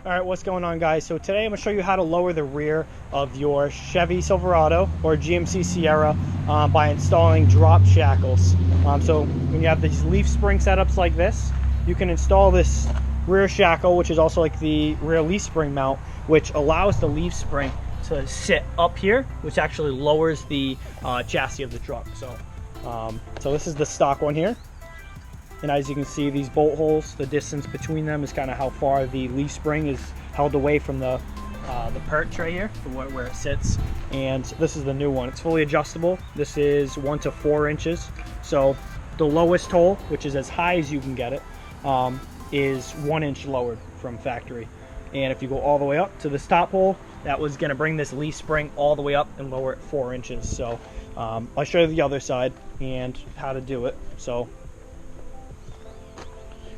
Alright, what's going on, guys? So today I'm going to show you how to lower the rear of your Chevy Silverado or GMC Sierra by installing drop shackles. So when you have these leaf spring setups like this, you can install this rear shackle, which is also like the rear leaf spring mount, which allows the leaf spring to sit up here, which actually lowers the chassis of the truck. So this is the stock one here. And as you can see, these bolt holes, the distance between them is kind of how far the leaf spring is held away from the perch right here, where it sits. And this is the new one. It's fully adjustable. This is 1 to 4 inches. So the lowest hole, which is as high as you can get it, is 1 inch lowered from factory. And if you go all the way up to this top hole, that was going to bring this leaf spring all the way up and lower it 4 inches. So I'll show you the other side and how to do it. So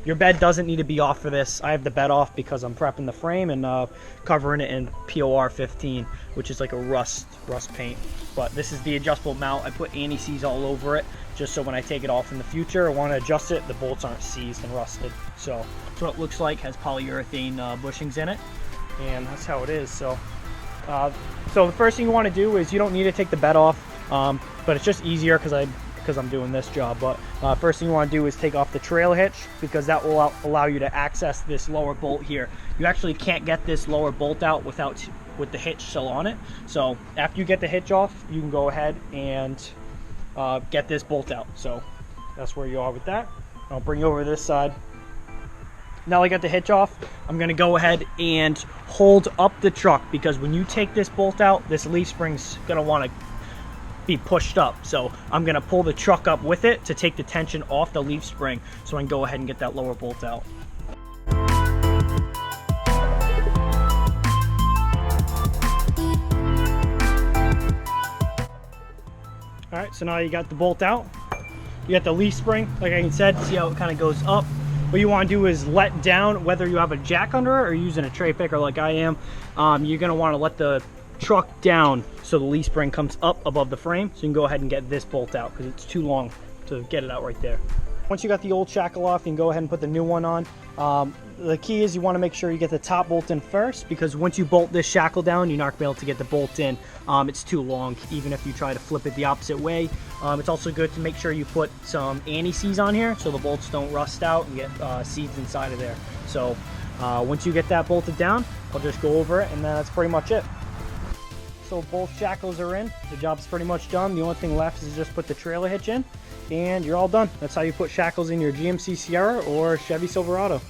your bed doesn't need to be off for this. I have the bed off because I'm prepping the frame and covering it in POR 15, which is like a rust paint. But this is the adjustable mount. I put anti-seize all over it just so when I take it off in the future, I want to adjust it, the bolts aren't seized and rusted. So that's what it looks like. Has polyurethane bushings in it, and that's how it is. So the first thing you want to do is you don't need to take the bed off, but it's just easier because I'm doing this job. But first thing you want to do is take off the trail hitch, because that will allow you to access this lower bolt here. You actually can't get this lower bolt out with the hitch still on it. So after you get the hitch off, you can go ahead and get this bolt out. So that's where you are with that. I'll bring you over to this side. Now I got the hitch off, I'm going to go ahead and hold up the truck, because when you take this bolt out, this leaf spring's going to want to be pushed up. So I'm going to pull the truck up with it to take the tension off the leaf spring, so I can go ahead and get that lower bolt out. Alright, so now you got the bolt out. You got the leaf spring, like I said, see how it kind of goes up. What you want to do is let down, whether you have a jack under it or using a tray picker like I am, you're going to want to let the truck down so the leaf spring comes up above the frame, so you can go ahead and get this bolt out because it's too long to get it out right there. Once you got the old shackle off, you can go ahead and put the new one on. The key is you want to make sure you get the top bolt in first, because once you bolt this shackle down, you're not going to be able to get the bolt in. It's too long, even if you try to flip it the opposite way. It's also good to make sure you put some anti-seize on here so the bolts don't rust out and get seeds inside of there. So once you get that bolted down, I'll just go over it, and then that's pretty much it. So both shackles are in. The job's pretty much done. The only thing left is just put the trailer hitch in, and you're all done. That's how you put shackles in your GMC Sierra or Chevy Silverado.